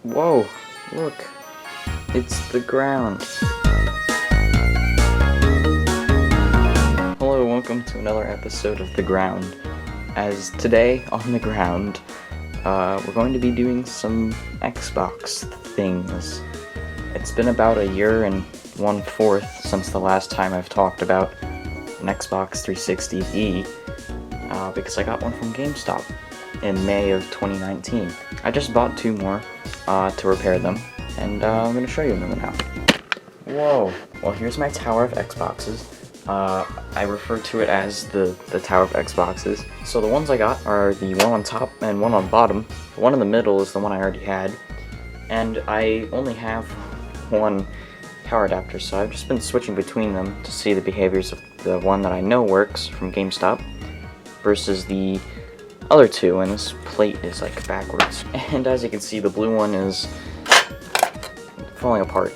Whoa, look, it's the ground. Hello, welcome to another episode of The Ground. As today on the ground, we're going to be doing some Xbox things. It's been about a year and 1/4 since the last time I've talked about an Xbox 360e, because I got one from GameStop in May of 2019. I just bought two more to repair them, and I'm going to show you them now. Whoa, well here's my tower of Xboxes. I refer to it as the tower of Xboxes. So the ones I got are the one on top and one on bottom. The one in the middle is the one I already had, and I only have one power adapter, so I've just been switching between them to see the behaviors of the one that I know works from GameStop versus the other two, and this plate is like backwards. And as you can see, the blue one is falling apart.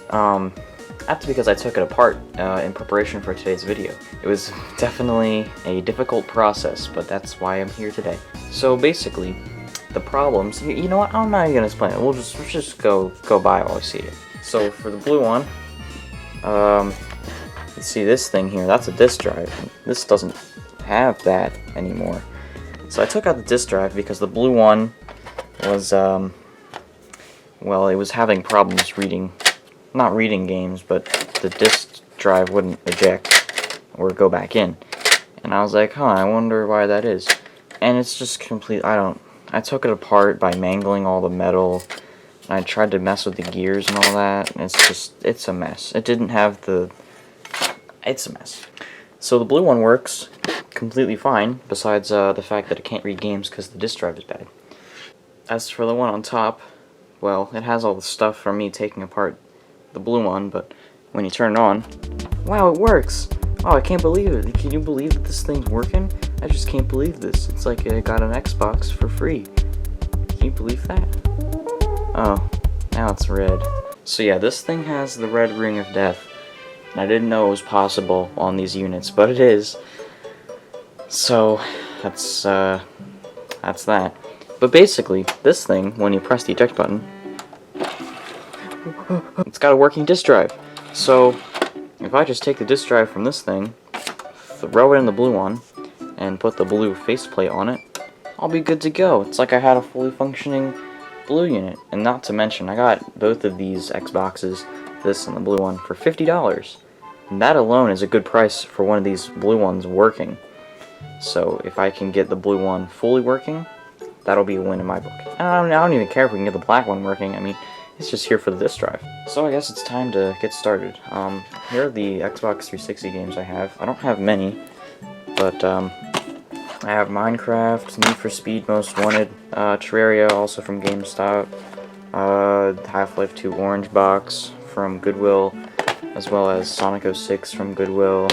That's because I took it apart in preparation for today's video. It was definitely a difficult process, but that's why I'm here today. So basically, the problems, you know what, I'm not even gonna explain it. Let's just go by while we see it. So for the blue one, you see this thing here, that's a disk drive. This doesn't have that anymore. So I took out the disk drive because the blue one was, well, it was having problems not reading games, but the disk drive wouldn't eject or go back in. And I was like, I wonder why that is. And it's just I took it apart by mangling all the metal, and I tried to mess with the gears and all that, and it's a mess. It's a mess. So the blue one works completely fine, besides the fact that it can't read games because the disk drive is bad. As for the one on top, well, it has all the stuff from me taking apart the blue one, but when you turn it on, wow, it works! Oh, I can't believe it. Can you believe that this thing's working? I just can't believe this. It's like I got an Xbox for free. Can you believe that? Oh, now it's red. So yeah, this thing has the red ring of death. I didn't know it was possible on these units, but it is. So that's that. But basically, this thing, when you press the eject button, it's got a working disk drive. So if I just take the disk drive from this thing, throw it in the blue one, and put the blue faceplate on it, I'll be good to go. It's like I had a fully functioning blue unit. And not to mention, I got both of these Xboxes, this and the blue one, for $50. And that alone is a good price for one of these blue ones working. So if I can get the blue one fully working, that'll be a win in my book. I don't even care if we can get the black one working. I mean, it's just here for the disk drive. So I guess it's time to get started. Here are the Xbox 360 games I have. I don't have many, but I have Minecraft, Need for Speed Most Wanted, Terraria, also from GameStop, Half-Life 2 Orange Box from Goodwill, as well as Sonic 06 from Goodwill,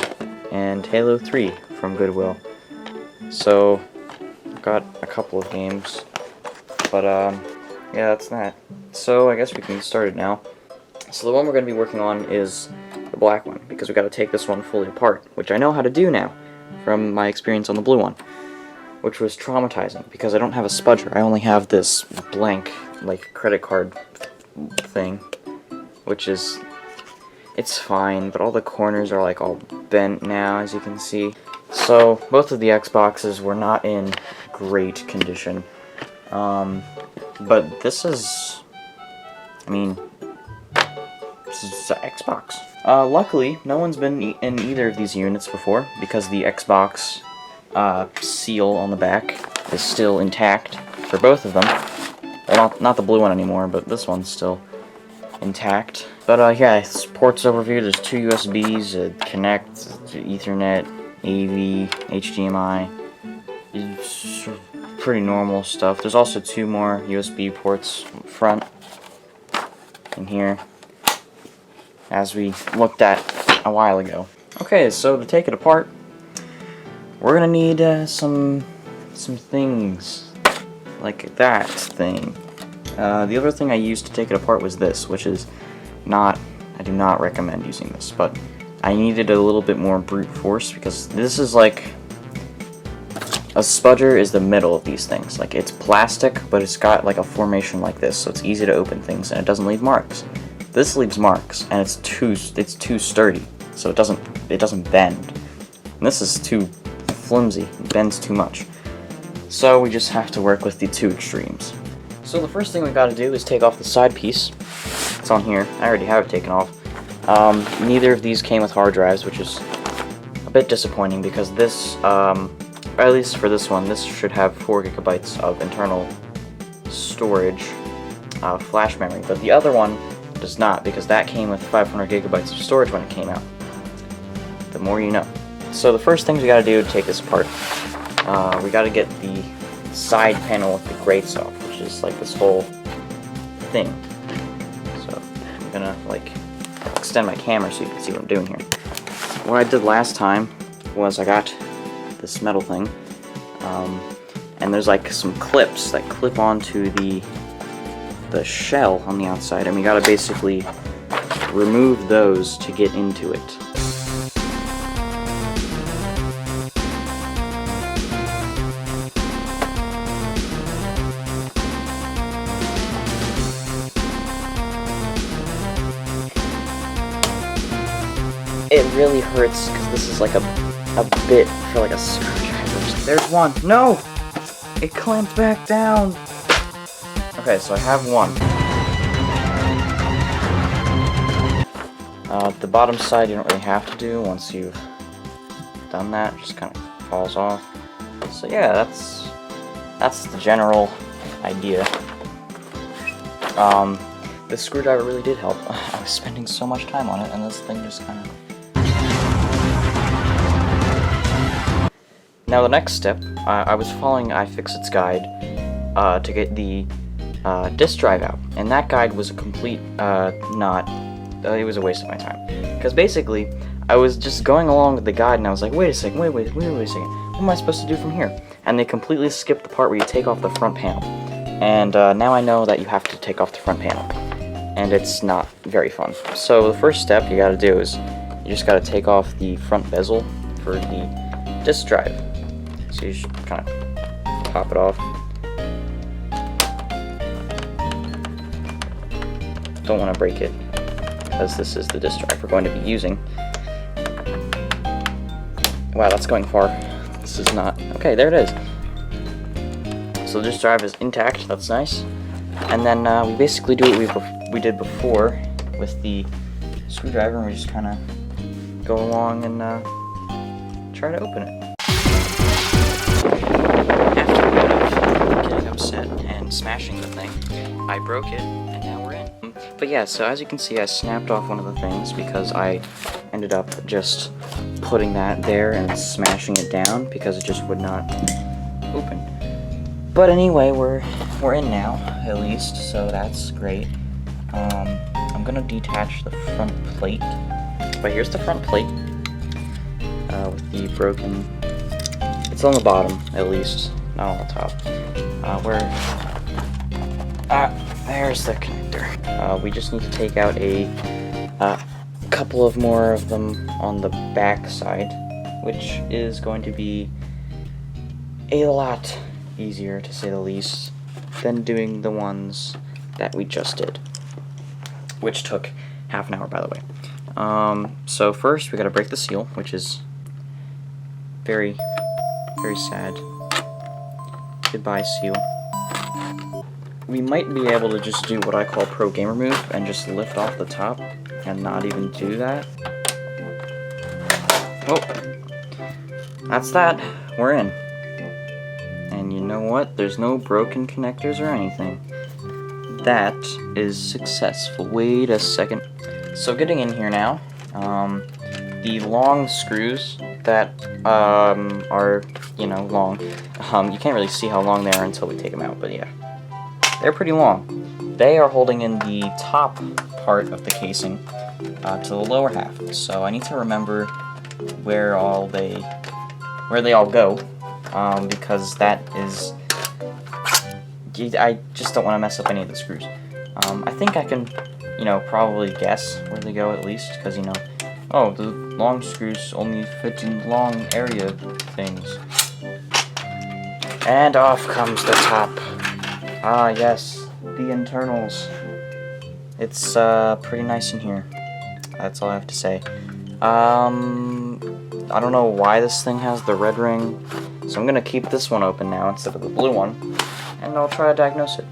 and Halo 3 from Goodwill. So, I've got a couple of games, but yeah, that's that. So, I guess we can get started now. So the one we're going to be working on is the black one, because we've got to take this one fully apart, which I know how to do now, from my experience on the blue one, which was traumatizing, because I don't have a spudger. I only have this blank, like, credit card thing, which is, it's fine, but all the corners are like all bent now, as you can see. So both of the Xboxes were not in great condition, but this is, I mean, this is an Xbox. Luckily, no one's been in either of these units before, because the Xbox seal on the back is still intact for both of them. Well, not the blue one anymore, but this one's still intact. But yeah, ports overview, there's two USBs, Connect, Ethernet, AV, HDMI. It's pretty normal stuff. There's also two more USB ports front in here, as we looked at a while ago. Okay, so to take it apart, we're gonna need some things, like that thing. The other thing I used to take it apart was this, which is I do not recommend using this, but I needed a little bit more brute force, because this is like A spudger is the middle of these things. Like, it's plastic, but it's got like a formation like this, so it's easy to open things and it doesn't leave marks. This leaves marks, and it's too sturdy, so it doesn't bend. And this is too flimsy, it bends too much. So we just have to work with the two extremes. So the first thing we gotta do is take off the side piece. It's on here. I already have it taken off. Neither of these came with hard drives, which is a bit disappointing because this, at least for this one, this should have 4 gigabytes of internal storage, flash memory, but the other one does not, because that came with 500 gigabytes of storage when it came out. The more you know. So the first things we gotta do to take this apart, we gotta get the side panel with the grates off, which is like this whole thing. So I'm gonna like extend my camera so you can see what I'm doing here. What I did last time was I got this metal thing, and there's like some clips that clip onto the shell on the outside, and we gotta basically remove those to get into it. It really hurts because this is like a bit for like a screwdriver. There's one. No! It clamped back down. Okay, so I have one. The bottom side you don't really have to do once you've done that. It just kind of falls off. So yeah, that's the general idea. This screwdriver really did help. I was spending so much time on it, and this thing just kind of... Now the next step, I was following iFixit's guide to get the disk drive out, and that guide was a complete it was a waste of my time. Because basically, I was just going along with the guide, and I was like, wait a second, wait a second, what am I supposed to do from here? And they completely skipped the part where you take off the front panel. And now I know that you have to take off the front panel, and it's not very fun. So the first step you gotta do is, you just gotta take off the front bezel for the disk drive. So you just kind of pop it off. Don't want to break it, because this is the disk drive we're going to be using. Wow, that's going far. This is not... Okay, there it is. So the disk drive is intact, that's nice. And then we basically do what we did before with the screwdriver, and we just kind of go along and try to open it. After getting upset and smashing the thing, I broke it, and now we're in. But yeah, so as you can see, I snapped off one of the things because I ended up just putting that there and smashing it down because it just would not open. But anyway, we're in now, at least, so that's great. I'm gonna detach the front plate. But here's the front plate with the broken... It's on the bottom, at least, not on the top. There's the connector. We just need to take out a couple of more of them on the back side, which is going to be a lot easier, to say the least, than doing the ones that we just did, which took half an hour, by the way. So first we gotta break the seal, which is very, very sad. Goodbye, seal. We might be able to just do what I call pro gamer move and just lift off the top and not even do that. Well, that's that. We're in. And you know what? There's no broken connectors or anything. That is successful. Wait a second. So getting in here now, the long screws that are, you know, long. You can't really see how long they are until we take them out, but yeah. They're pretty long. They are holding in the top part of the casing to the lower half. So I need to remember where they all go, because that is... I just don't want to mess up any of the screws. I think I can, you know, probably guess where they go at least, because, you know, oh, the long screws only fit in long area things. And off comes the top. Ah, yes, the internals. It's pretty nice in here. That's all I have to say. I don't know why this thing has the red ring, so I'm gonna keep this one open now instead of the blue one, and I'll try to diagnose it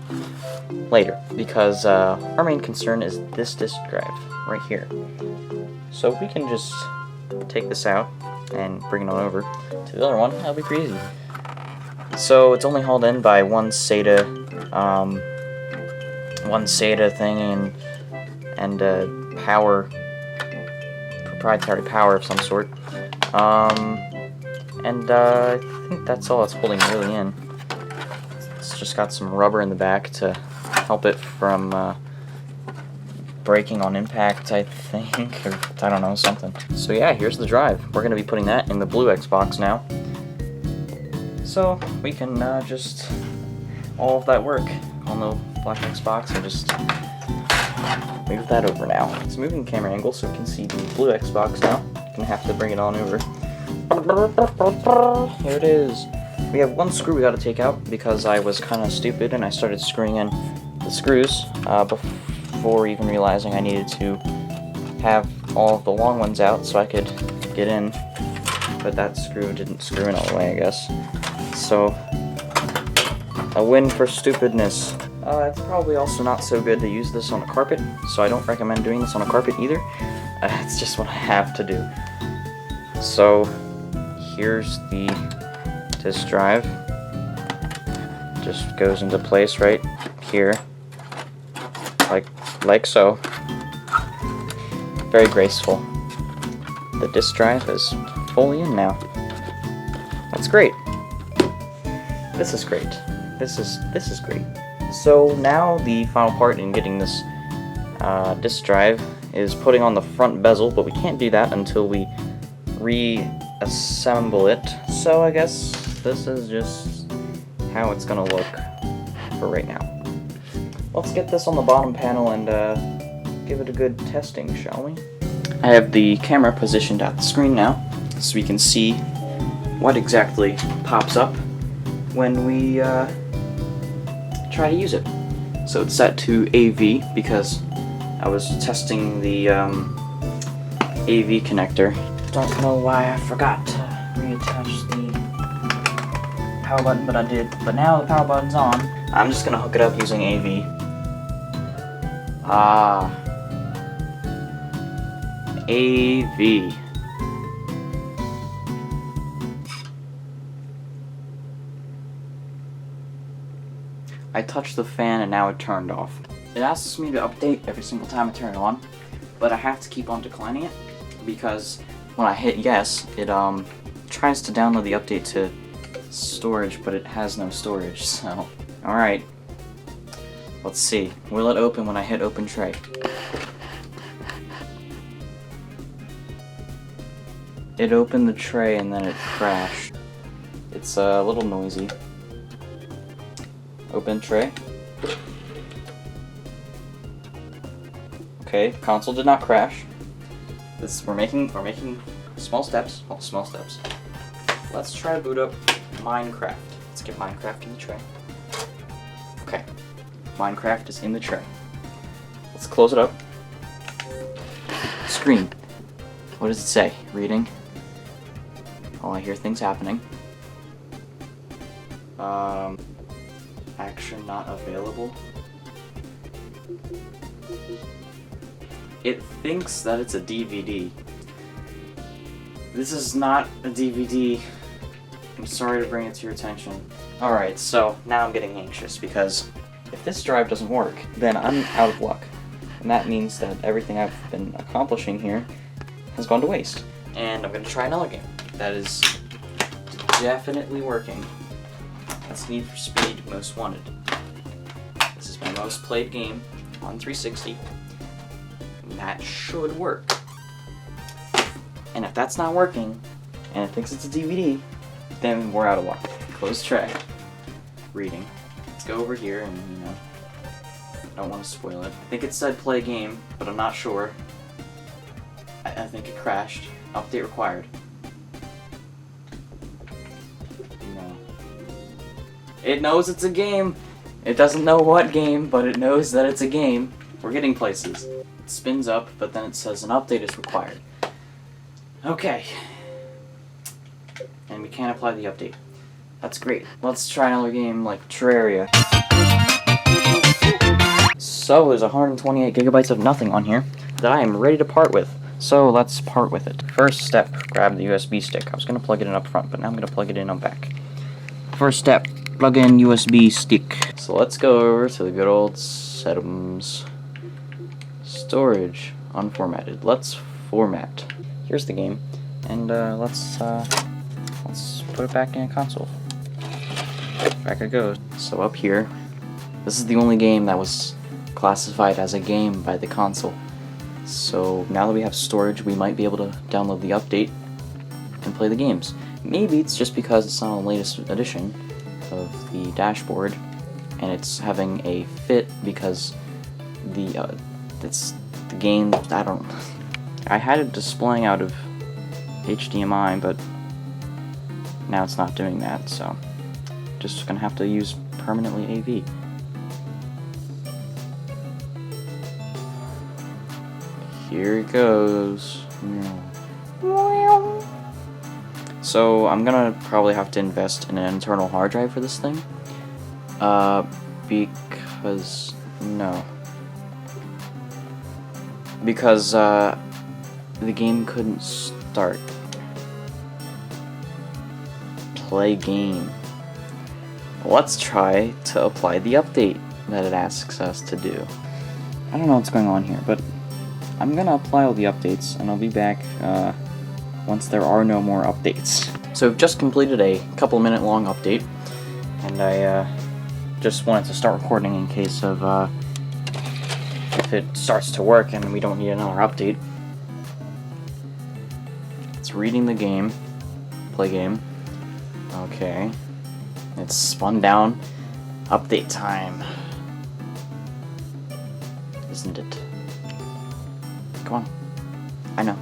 later, because our main concern is this disk drive right here. So if we can just take this out and bring it on over to the other one, that'll be pretty easy. So it's only hauled in by one SATA thing and power, proprietary power of some sort. I think that's all it's holding really in. It's just got some rubber in the back to help it from breaking on impact, I think, or I don't know, something. So yeah, here's the drive. We're going to be putting that in the blue Xbox now. So we can just, all of that work on the black Xbox, I just move that over now. It's moving the camera angle so we can see the blue Xbox now. Gonna have to bring it on over. Here it is. We have one screw we gotta take out because I was kind of stupid and I started screwing in the screws before even realizing I needed to have all of the long ones out so I could get in. But that screw didn't screw in all the way, I guess. So, a win for stupidness. It's probably also not so good to use this on a carpet, so I don't recommend doing this on a carpet either. It's just what I have to do. So, here's the disk drive. Just goes into place right here, like so. Very graceful. The disk drive is fully in now. That's great. This is great. This is great. So now the final part in getting this disk drive is putting on the front bezel, but we can't do that until we reassemble it. So I guess this is just how it's gonna look for right now. Let's get this on the bottom panel and give it a good testing, shall we? I have the camera positioned at the screen now, so we can see what exactly pops up when we try to use it. So it's set to AV because I was testing the AV connector. Don't know why I forgot to reattach the power button, but I did. But now the power button's on. I'm just gonna hook it up using AV. AV. I touched the fan and now it turned off. It asks me to update every single time I turn it on, but I have to keep on declining it because when I hit yes, it tries to download the update to storage, but it has no storage, so. Alright. Let's see. Will it open when I hit open tray? It opened the tray and then it crashed. It's a little noisy. Open tray. Okay, console did not crash. We're making small steps. Well, small steps. Let's try to boot up Minecraft. Let's get Minecraft in the tray. Okay, Minecraft is in the tray. Let's close it up. Screen. What does it say? Reading. Oh, I hear things happening. Action not available. It thinks that it's a DVD. This is not a DVD. I'm sorry to bring it to your attention. Alright, so now I'm getting anxious because if this drive doesn't work, then I'm out of luck. And that means that everything I've been accomplishing here has gone to waste. And I'm going to try another game that is definitely working. That's Need for Speed Most Wanted. This is my most played game on 360. And that should work. And if that's not working, and it thinks it's a DVD, then we're out of luck. Close tray. Reading. Let's go over here and, I don't want to spoil it. I think it said play game, but I'm not sure. I think it crashed. Update required. No. It knows it's a game. It doesn't know what game, but it knows that it's a game. We're getting places. It spins up, but then it says an update is required. Okay. And we can't apply the update. That's great. Let's try another game like Terraria. So there's 128 gigabytes of nothing on here that I am ready to part with. So let's part with it. First step, grab the USB stick. I was going to plug it in up front, but now I'm going to plug it in up back. First step, plug in USB stick. So let's go over to the good old settings. Storage, unformatted. Let's format. Here's the game, and let's put it back in a console. Back it goes. So up here, this is the only game that was classified as a game by the console. So now that we have storage, we might be able to download the update and play the games. Maybe it's just because it's not the latest edition of the dashboard, and it's having a fit because it's the game. I had it displaying out of HDMI, but now it's not doing that. So just gonna have to use permanently AV. Here it goes. So I'm gonna probably have to invest in an internal hard drive for this thing. Because the game couldn't start. Play game. Let's try to apply the update that it asks us to do. I don't know what's going on here, but I'm gonna apply all the updates, and I'll be back once there are no more updates. So I've just completed a couple minute long update, and I just wanted to start recording in case of if it starts to work and we don't need another update. It's reading the game. Play game. Okay. It's spun down. Update time. Isn't it? Come on. I know.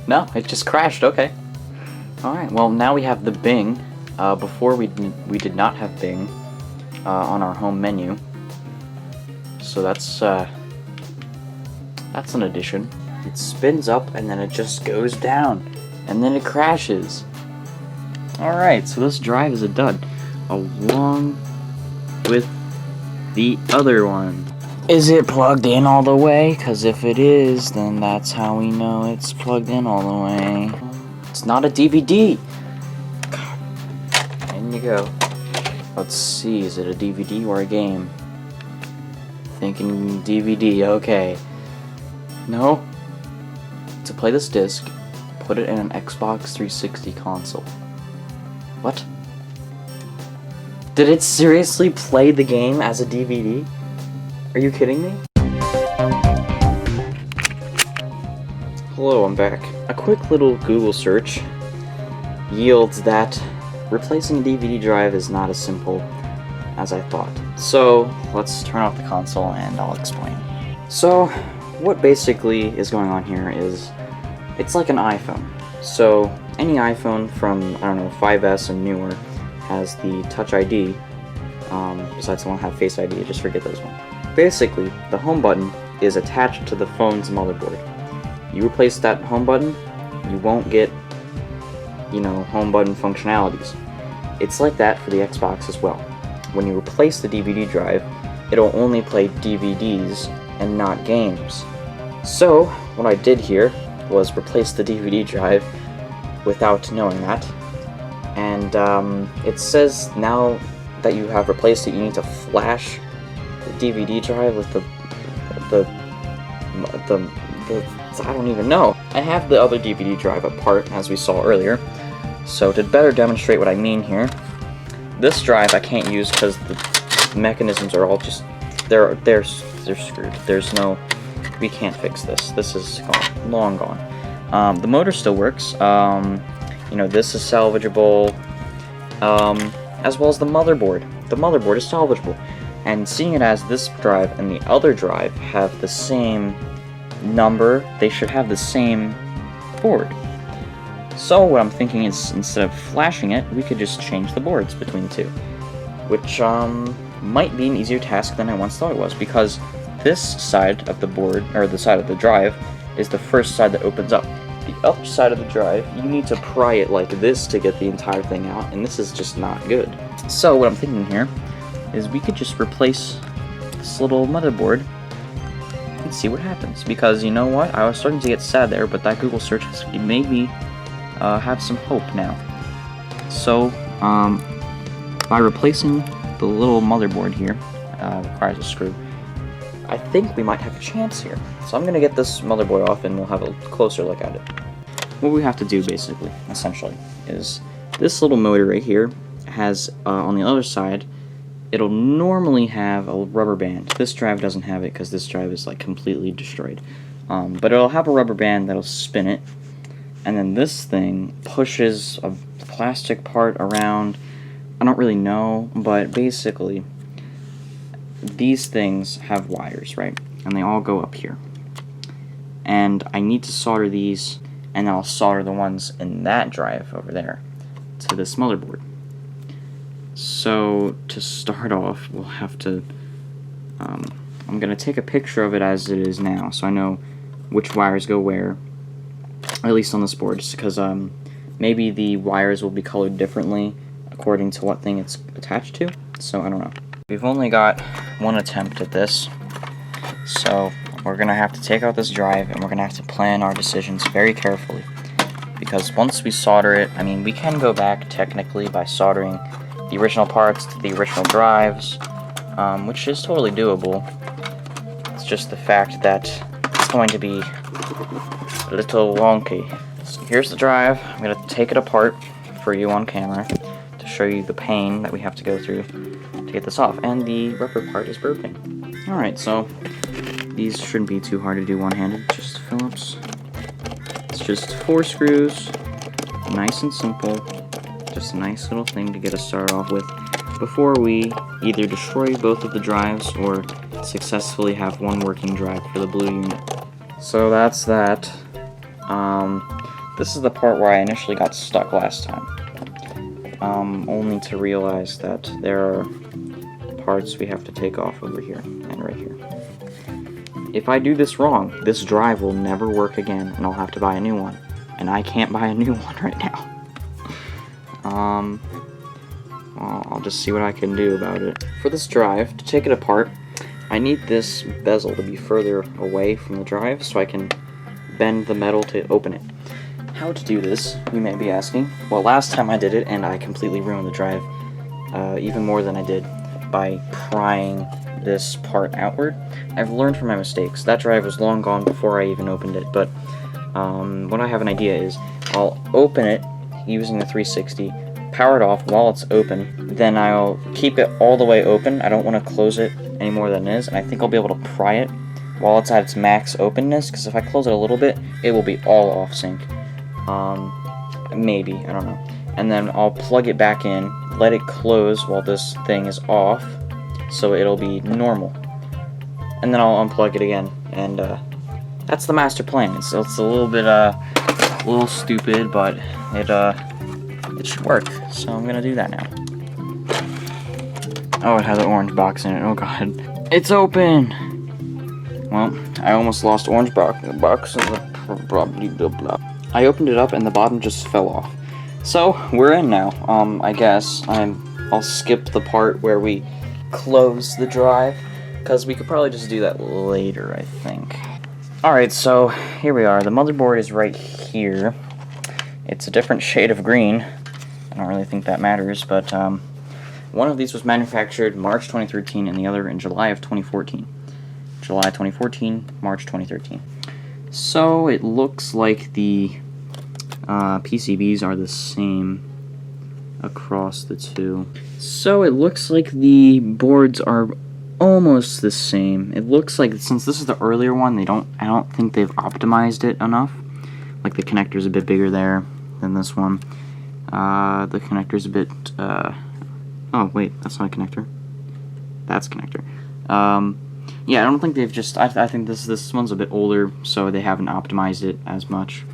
No, it just crashed. Okay. Alright, well now we have the Bing. Before we did not have Bing on our home menu. So that's an addition. It spins up and then it just goes down. And then it crashes. Alright, so this drive is a dud. Along with the other one. Is it plugged in all the way? Because if it is, then that's how we know it's plugged in all the way. It's not a DVD! In you go. Let's see, is it a DVD or a game? Thinking DVD, okay. No. To play this disc, put it in an Xbox 360 console. What? Did it seriously play the game as a DVD? Are you kidding me? Hello, I'm back. A quick little Google search yields that replacing a DVD drive is not as simple as I thought. So, let's turn off the console and I'll explain. So, what basically is going on here is, it's like an iPhone. So, any iPhone from, I don't know, 5S and newer has the Touch ID, besides the one that have Face ID, just forget those ones. Basically, the home button is attached to the phone's motherboard. You replace that home button, you won't get, home button functionalities. It's like that for the Xbox as well. When you replace the DVD drive, it'll only play DVDs and not games. So, what I did here was replace the DVD drive without knowing that. And it says now that you have replaced it, you need to flash the DVD drive with the I don't even know. I have the other DVD drive apart, as we saw earlier. So to better demonstrate what I mean here, this drive I can't use because the mechanisms are all just they're screwed. There's no, we can't fix this. This is gone, long gone. The motor still works. This is salvageable, as well as the motherboard. The motherboard is salvageable. And seeing it as this drive and the other drive have the same number, they should have the same board. So what I'm thinking is, instead of flashing it, we could just change the boards between the two. which might be an easier task than I once thought it was, because this side of the board, or the side of the drive, is the first side that opens up. The other side of the drive, you need to pry it like this to get the entire thing out, and this is just not good. So what I'm thinking here is we could just replace this little motherboard and see what happens, because you know what, I was starting to get sad there, but that Google search has made me have some hope now. So by replacing the little motherboard here, requires a screw, I think we might have a chance here. So I'm going to get this motherboard off and we'll have a closer look at it. What we have to do basically, essentially, is this little motor right here has, on the other side, it'll normally have a rubber band. This drive doesn't have it because this drive is like completely destroyed. But it'll have a rubber band that'll spin it, and then this thing pushes a plastic part around. I don't really know, but basically these things have wires, right? And they all go up here. And I need to solder these, and then I'll solder the ones in that drive over there to this motherboard. So to start off, we'll have to, I'm going to take a picture of it as it is now, so I know which wires go where, at least on this board, just because maybe the wires will be colored differently according to what thing it's attached to, so I don't know. We've only got one attempt at this, so we're going to have to take out this drive and we're going to have to plan our decisions very carefully, because once we solder it, I mean, we can go back technically by soldering the original parts to the original drives, which is totally doable. It's just the fact that it's going to be a little wonky. So here's the drive. I'm going to take it apart for you on camera to show you the pain that we have to go through to get this off, and the rubber part is broken. Alright, so these shouldn't be too hard to do one-handed, just Phillips. It's just 4 screws, nice and simple, just a nice little thing to get us started off with before we either destroy both of the drives or successfully have one working drive for the blue unit. So that's that. This is the part where I initially got stuck last time, only to realize that there are parts we have to take off over here and right here. If I do this wrong, this drive will never work again and I'll have to buy a new one, and I can't buy a new one right now. Well, I'll just see what I can do about it. For this drive, to take it apart, I need this bezel to be further away from the drive so I can bend the metal to open it. How to do this, you may be asking. Well, last time I did it, and I completely ruined the drive, even more than I did, by prying this part outward. I've learned from my mistakes. That drive was long gone before I even opened it, but what I have an idea is, I'll open it using the 360, power it off while it's open, then I'll keep it all the way open. I don't want to close it any more than it is, and I think I'll be able to pry it while it's at its max openness, because if I close it a little bit, it will be all off sync. Maybe, I don't know. And then I'll plug it back in, let it close while this thing is off, so it'll be normal. And then I'll unplug it again, and that's the master plan. It's a little bit, a little stupid, but it should work, so I'm gonna do that now. Oh, it has an orange box in it, oh god. It's open! Well, I almost lost orange box in the I opened it up and the bottom just fell off. So, we're in now. I guess I'll skip the part where we close the drive, because we could probably just do that later, I think. Alright, so here we are. The motherboard is right here. It's a different shade of green. I don't really think that matters, but one of these was manufactured March 2013 and the other in July of 2014. July 2014, March 2013. So it looks like the PCBs are the same across the two. So it looks like the boards are almost the same. It looks like, since this is the earlier one, I don't think they've optimized it enough. Like the connector's a bit bigger there than this one. The connector's a bit, oh wait, that's not a connector. That's a connector. Yeah, I don't think they've just, I think this one's a bit older, so they haven't optimized it as much.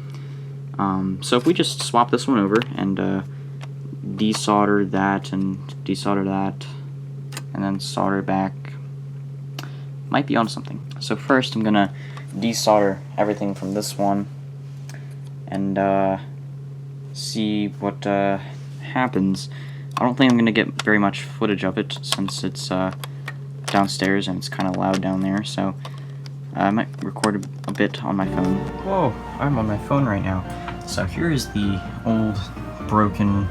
So if we just swap this one over and desolder that and desolder that, and then solder back. Might be onto something. So first I'm gonna desolder everything from this one and see what happens. I don't think I'm gonna get very much footage of it since it's downstairs and it's kind of loud down there, so I might record a bit on my phone. Whoa, I'm on my phone right now. So here is the old, broken,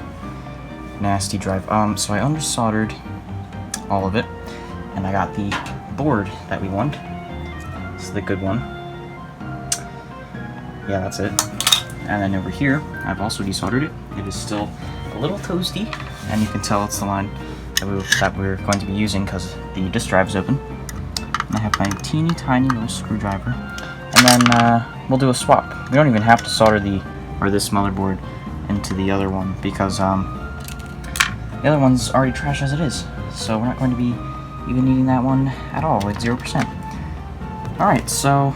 nasty drive. So I undersoldered all of it, and I got the board that we want. This is the good one. Yeah, that's it. And then over here, I've also desoldered it. It is still a little toasty, and you can tell it's the line that we're going to be using because the disk drive is open. And I have my teeny tiny little screwdriver, and then we'll do a swap. We don't even have to solder this motherboard into the other one because the other one's already trash as it is. So we're not going to be even needing that one at all with 0%. Alright, so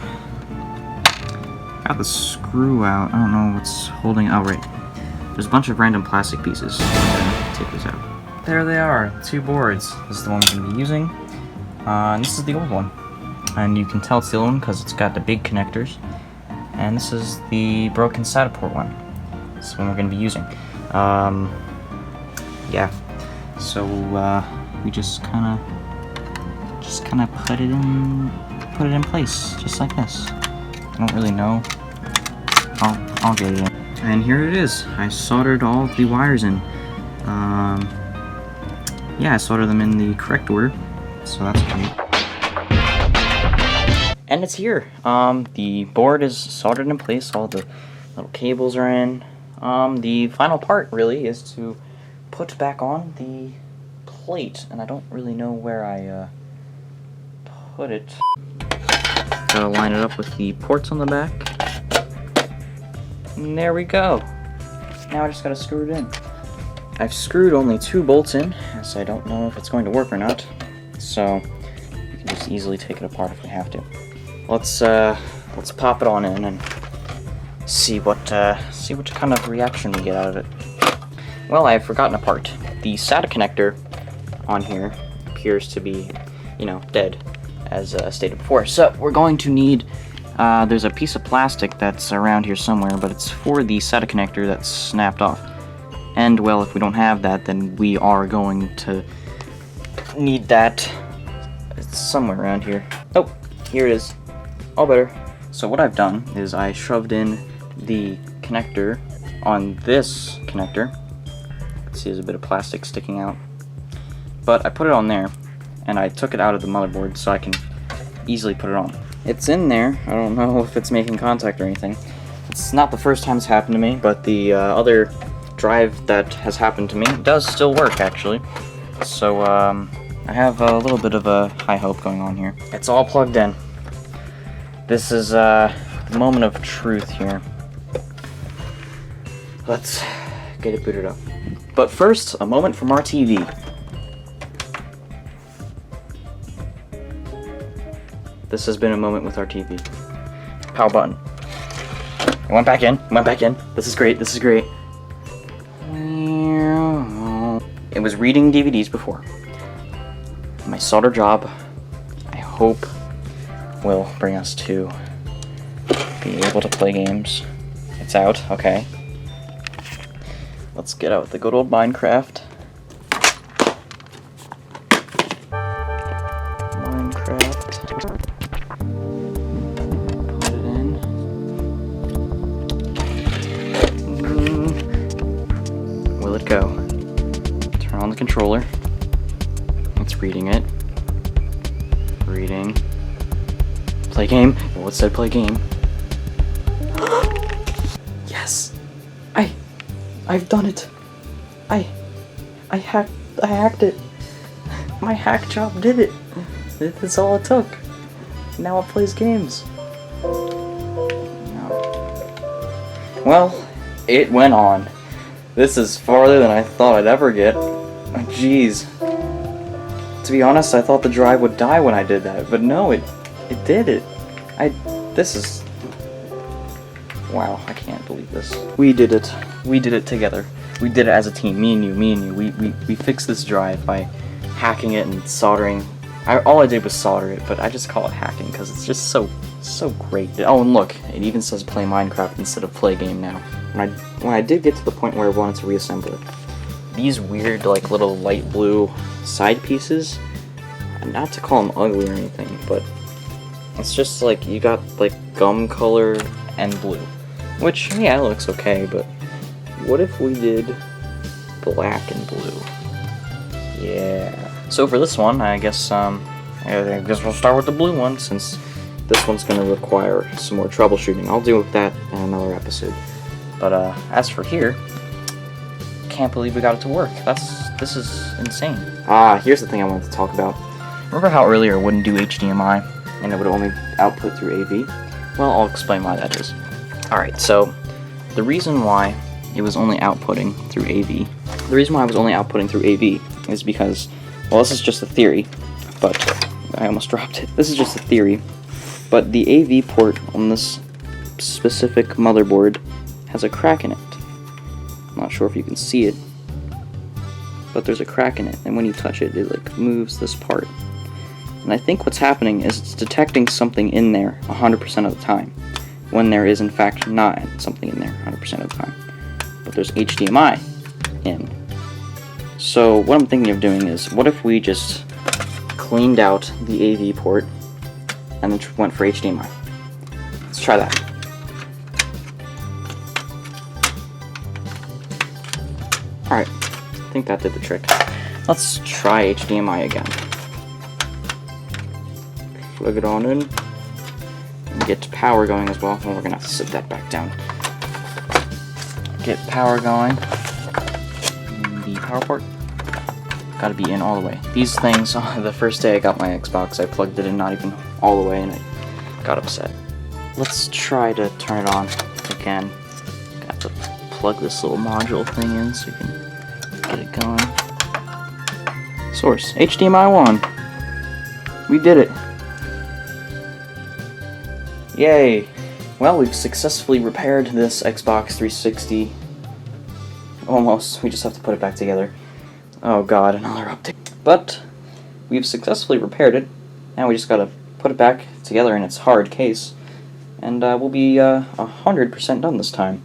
got the screw out. I don't know what's holding. Oh, right. There's a bunch of random plastic pieces. Take this out. There they are, 2 boards. This is the one we're going to be using. And this is the old one. And you can tell it's the old one because it's got the big connectors. And this is the broken SATA port one. This is the one we're going to be using. Yeah. So we just kind of put it in place, just like this. I don't really know. I'll get it in. And here it is. I soldered all the wires in. Yeah, I soldered them in the correct order, so that's great. And it's here. The board is soldered in place. All the little cables are in. The final part really is to put back on the plate, and I don't really know where I put it. Gotta line it up with the ports on the back. And there we go. Now I just gotta screw it in. I've screwed only 2 bolts in, as I don't know if it's going to work or not. So we can just easily take it apart if we have to. Let's pop it on in and see what kind of reaction we get out of it. Well, I've forgotten a part. The SATA connector on here appears to be, dead, as stated before. So we're going to need, there's a piece of plastic that's around here somewhere, but it's for the SATA connector that's snapped off. And, well, if we don't have that, then we are going to need that. It's somewhere around here. Oh, here it is. All better. So what I've done is I shoved in the connector on this connector. See, there's a bit of plastic sticking out. But I put it on there, and I took it out of the motherboard so I can easily put it on. It's in there. I don't know if it's making contact or anything. It's not the first time it's happened to me, but the other drive that has happened to me does still work, actually. So I have a little bit of a high hope going on here. It's all plugged in. This is the moment of truth here. Let's get it booted up. But first, a moment from our TV. This has been a moment with our TV. Power button. It went back in. It went back in. This is great. This is great. It was reading DVDs before. My solder job, I hope, will bring us to be able to play games. It's out. Okay. Let's get out the good old Minecraft. Put it in. Will it go? Turn on the controller. It's reading it. Reading. Play game. Well, it said play game. Yes! I've done it. I hacked it. My hack job did it. That's all it took. Now it plays games. Well, it went on. This is farther than I thought I'd ever get. Jeez. To be honest, I thought the drive would die when I did that, but no, it did it. This is... Wow, I can't believe this. We did it. We did it together. We did it as a team. Me and you. We fixed this drive by hacking it and soldering. All I did was solder it, but I just call it hacking because it's just so great. Oh, and look, it even says play Minecraft instead of play game now. When I did get to the point where I wanted to reassemble it, these weird like little light blue side pieces, not to call them ugly or anything, but it's just like you got like gum color and blue, which yeah, it looks okay, but what if we did black and blue? Yeah. So for this one, I guess we'll start with the blue one, since this one's going to require some more troubleshooting. I'll deal with that in another episode. But as for here, can't believe we got it to work. This is insane. Here's the thing I wanted to talk about. Remember how earlier it wouldn't do HDMI and it would only output through AV? Well, I'll explain why that is. Alright, so the reason why it was only outputting through AV, is because, well, this is just a theory, but I almost dropped it. This is just a theory, but the AV port on this specific motherboard has a crack in it. I'm not sure if you can see it, but there's a crack in it, and when you touch it, it like moves this part. And I think what's happening is it's detecting something in there 100% of the time, when there is in fact not something in there 100% of the time. But there's HDMI in. So what I'm thinking of doing is, what if we just cleaned out the AV port and then went for HDMI? Let's try that. Alright, I think that did the trick. Let's try HDMI again. Plug it on in. And get power going as well. Well, we're gonna have to sit that back down. Get power going. The power port. Gotta be in all the way. These things, the first day I got my Xbox, I plugged it in not even all the way and I got upset. Let's try to turn it on again. Got to plug this little module thing in so you can get it going. Source, HDMI 1. We did it. Yay. Well, we've successfully repaired this Xbox 360. Almost. We just have to put it back together. Oh god, another update. But we've successfully repaired it. Now we just gotta put it back together in its hard case. And we'll be 100% done this time.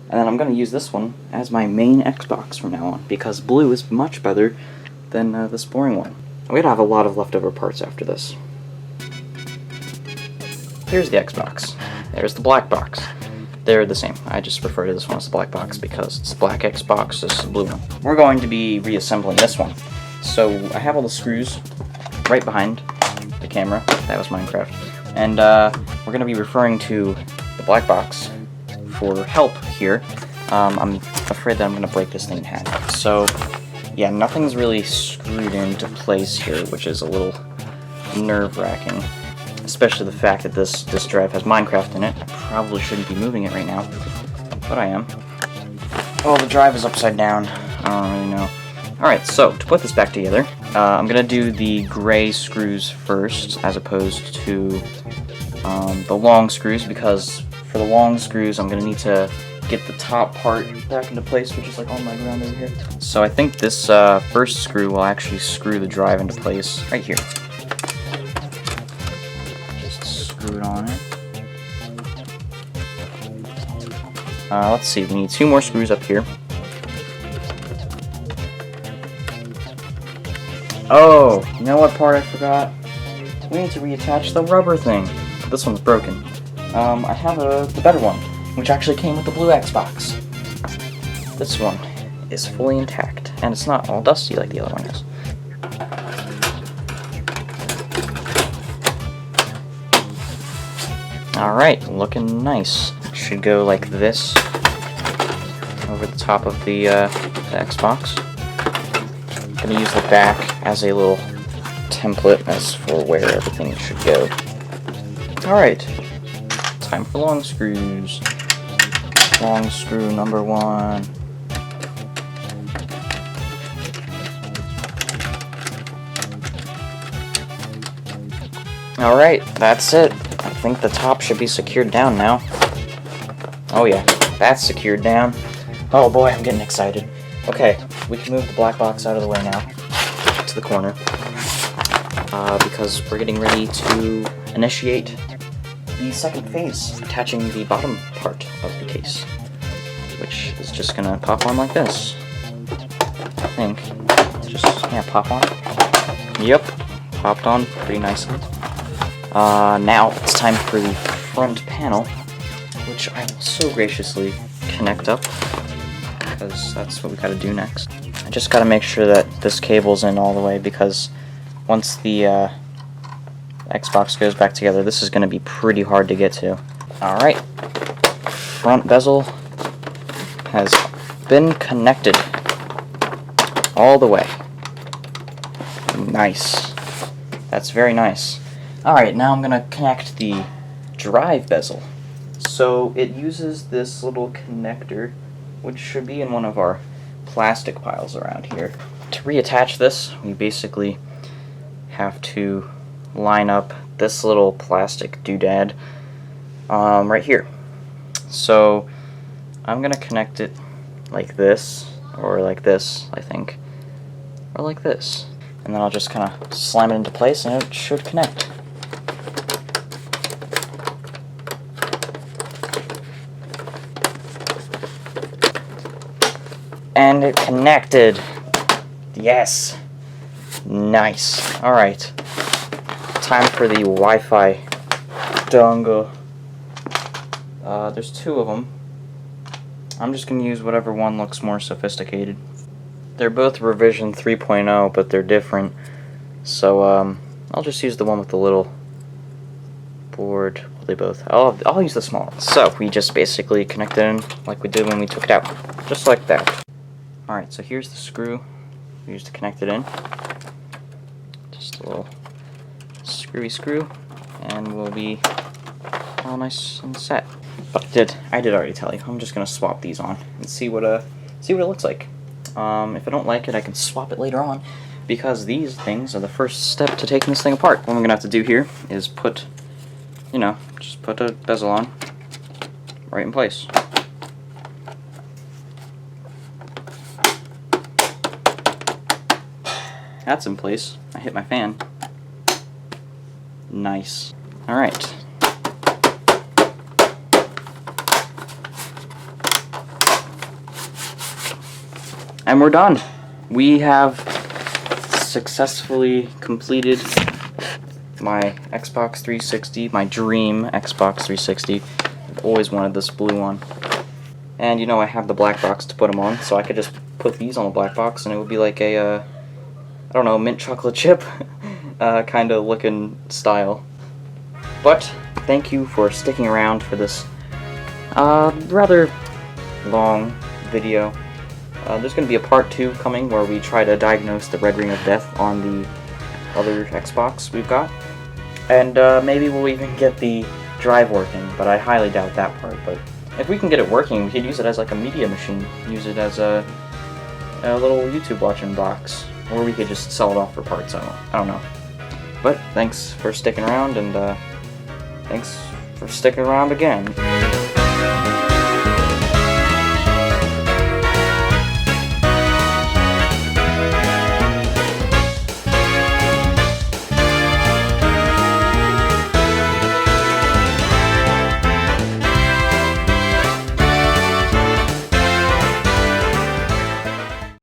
And then I'm gonna use this one as my main Xbox from now on, because blue is much better than this boring one. We're gonna have a lot of leftover parts after this. Here's the Xbox. There's the black box. They're the same. I just refer to this one as the black box because it's the black Xbox, this is the blue one. We're going to be reassembling this one. So I have all the screws right behind the camera. That was Minecraft. And we're going to be referring to the black box for help here. I'm afraid that I'm going to break this thing in half. So yeah, nothing's really screwed into place here, which is a little nerve-wracking. Especially the fact that this disk drive has Minecraft in it. I probably shouldn't be moving it right now, but I am. Oh, the drive is upside down. I don't really know. Alright, so to put this back together, I'm going to do the gray screws first, as opposed to the long screws, because for the long screws I'm going to need to get the top part back into place, which is like on my ground over here. So I think this first screw will actually screw the drive into place right here. Screw it on it. Let's see, we need 2 more screws up here. Oh, you know what part I forgot? We need to reattach the rubber thing. This one's broken. I have the better one, which actually came with the blue Xbox. This one is fully intact, and it's not all dusty like the other one is. Alright, looking nice. Should go like this over the top of the Xbox. I'm gonna use the back as a little template as for where everything should go. Alright, time for long screws. Long screw number 1. Alright, that's it. I think the top should be secured down now. Oh yeah, that's secured down. Oh boy, I'm getting excited. Okay, we can move the black box out of the way now. To the corner because we're getting ready to initiate the second phase, attaching the bottom part of the case, which is just gonna pop on like this. I think. Just, yeah, pop on. Yep, popped on pretty nicely. Now it's time for the front panel, which I will so graciously connect up, because that's what we gotta do next. I just gotta make sure that this cable's in all the way, because once the Xbox goes back together, this is gonna be pretty hard to get to. Alright, front bezel has been connected all the way. Nice. That's very nice. Alright, now I'm gonna connect the drive bezel. So it uses this little connector, which should be in one of our plastic piles around here. To reattach this, we basically have to line up this little plastic doodad right here. So I'm gonna connect it like this, or like this, I think, or like this, and then I'll just kind of slam it into place and it should connect. And it connected. Yes. Nice. Alright. Time for the Wi-Fi dongle. There's two of them. I'm just going to use whatever one looks more sophisticated. They're both revision 3.0, but they're different. So, I'll just use the one with the little board. Well, they both. I'll use the small one. So, we just basically connect it in like we did when we took it out. Just like that. Alright, so here's the screw we used to connect it in. Just a little screwy screw, and we'll be all nice and set. But I did already tell you. I'm just gonna swap these on and see what it looks like. If I don't like it, I can swap it later on, because these things are the first step to taking this thing apart. What I'm gonna have to do here is put, just put a bezel on right in place. That's in place. I hit my fan. Nice. Alright. And we're done. We have successfully completed my Xbox 360, my dream Xbox 360. I've always wanted this blue one. And I have the black box to put them on, so I could just put these on the black box and it would be like a, I don't know, mint chocolate chip kind of looking style. But thank you for sticking around for this rather long video. There's going to be a part 2 coming where we try to diagnose the red ring of death on the other Xbox we've got. And maybe we'll even get the drive working, but I highly doubt that part. But if we can get it working, we could use it as like a media machine. Use it as a little YouTube watching box. Or we could just sell it off for parts, I don't know. But thanks for sticking around, and thanks for sticking around again.